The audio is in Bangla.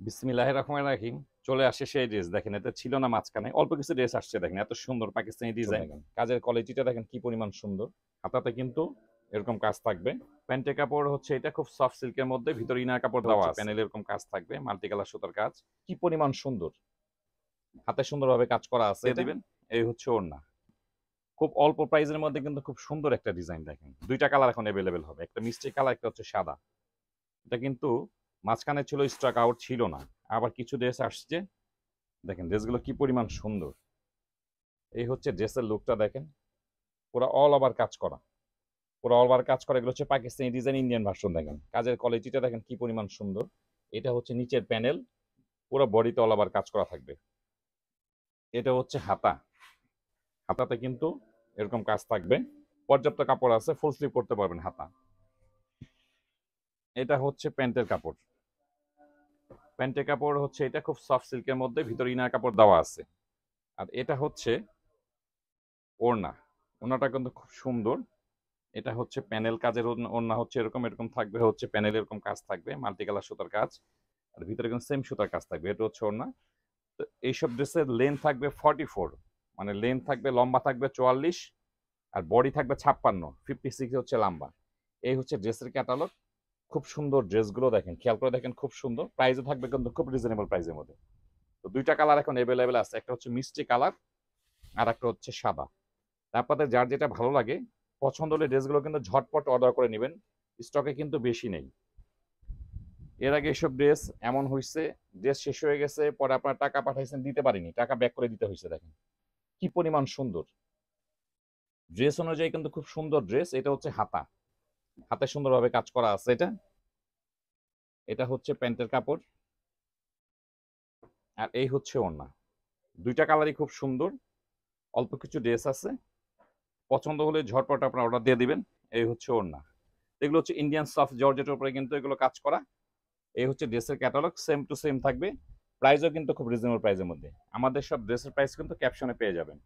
বিসমিল্লাহির রহমানির রহিম। চলে আসে সেই ড্রেস, দেখেন এতে ছিল না মাঝখানে, অল্প কিছু ড্রেস আসছে, দেখেন এত সুন্দর পাকিস্তানি ডিজাইন, দেখেন কাজের কোয়ালিটিটা দেখেন কি পরিমাণ সুন্দর। হাতাতে কিন্তু এরকম কাজ থাকবে। প্যান্টের কাপড় হচ্ছে এটা খুব সফট সিল্কের মধ্যে, ভিতরে ইনার কাপড় দেওয়া আছে, প্যানেলে এরকম কাজ থাকবে, মাল্টি কালার সুতার কাজ, কি পরিমাণ সুন্দর। হাতে সুন্দরভাবে কাজ করা আছে, দিবেন। এই হচ্ছে ওড়না। খুব অল্প প্রাইসের মধ্যে কিন্তু খুব সুন্দর একটা ডিজাইন, দেখেন দুইটা কালার এখন অ্যাভেলেবেল হবে, একটা মিষ্টি কালার, একটা হচ্ছে সাদা। এটা কিন্তু মাঝখানে ছিল, স্টক আউট ছিল না, আবার কিছু ড্রেস আসছে। দেখেন ড্রেসগুলো কি পরিমাণ সুন্দর। এই হচ্ছে ড্রেসের লুকটা, দেখেন পুরো অল ওভার কাজ করা, পুরো অল ওভার কাজ করা। এগুলো হচ্ছে পাকিস্তানি ডিজাইন, ইন্ডিয়ান ভার্সন। দেখেন কাজের কোয়ালিটিটা দেখেন কি পরিমাণ সুন্দর। এটা হচ্ছে নিচের প্যানেল, পুরো বডিতে অল ওভার কাজ করা থাকবে। এটা হচ্ছে হাতা, হাতাতে কিন্তু এরকম কাজ থাকবে, পর্যাপ্ত কাপড় আছে, ফুল স্লিভ করতে পারবেন হাতা। এটা হচ্ছে প্যান্টের কাপড়, প্যান্টের কাপড় হচ্ছে এটা খুব সফট সিল্কের মধ্যে, ভিতরে ইনার কাপড় দেওয়া আছে। আর এটা হচ্ছে ওড়না, ওড়নাটা কিন্তু খুব সুন্দর। এটা হচ্ছে প্যানেল কাজের ওড়না, হচ্ছে এরকম এরকম থাকবে, হচ্ছে প্যানেল এরকম কাজ থাকবে, মাল্টি কালার সুতার কাজ, আর ভিতরে কিন্তু সেম সুতার কাজ থাকবে। এটা হচ্ছে ওড়না। তো এইসব ড্রেসের লেন্থ থাকবে 44, মানে লেন্থ থাকবে, লম্বা থাকবে 44, আর বডি থাকবে 56, 56 হচ্ছে লম্বা। এই হচ্ছে ড্রেসের ক্যাটালগ। খুব সুন্দর ড্রেসগুলো, দেখেন খেয়াল করে দেখেন, খুব সুন্দর। প্রাইসও থাকবে কিন্তু খুব রিজনেবল প্রাইসের মধ্যে। তো দুইটা কালার এখন অ্যাভেলেবেল আছে, একটা হচ্ছে মিষ্টি কালার, আর একটা হচ্ছে সাদা। আপনাদের যার যেটা ভালো লাগে, পছন্দ হলে ড্রেসগুলো কিন্তু ঝটপট অর্ডার করে নেবেন, স্টকে কিন্তু বেশি নেই। এর আগে এসব ড্রেস এমন হয়েছে, ড্রেস শেষ হয়ে গেছে, পরে আপনার টাকা পাঠাইছেন, দিতে পারিনি, টাকা ব্যাক করে দিতে হয়েছে। দেখেন কি পরিমাণ সুন্দর ড্রেস, অনুযায়ী কিন্তু খুব সুন্দর ড্রেস। এটা হচ্ছে হাতা, হাতে সুন্দরভাবে কাজ করা আছে। এটা এটা হচ্ছে প্যান্টের কাপড়, আর এই হচ্ছে ওড়না। দুইটা কালারই খুব সুন্দর। অল্প কিছু ড্রেস আছে, পছন্দ হলে ঝটপট আপনার অর্ডার দিয়ে দিবেন। এই হচ্ছে ওড়না। এগুলো হচ্ছে ইন্ডিয়ান সফট জর্জেটের উপরে কিন্তু এগুলো কাজ করা। এই হচ্ছে ড্রেসের ক্যাটালগ, সেম টু সেম থাকবে। প্রাইসও কিন্তু খুব রিজনেবল প্রাইসের মধ্যে। আমাদের সব ড্রেসের প্রাইস কিন্তু ক্যাপশনে পেয়ে যাবেন।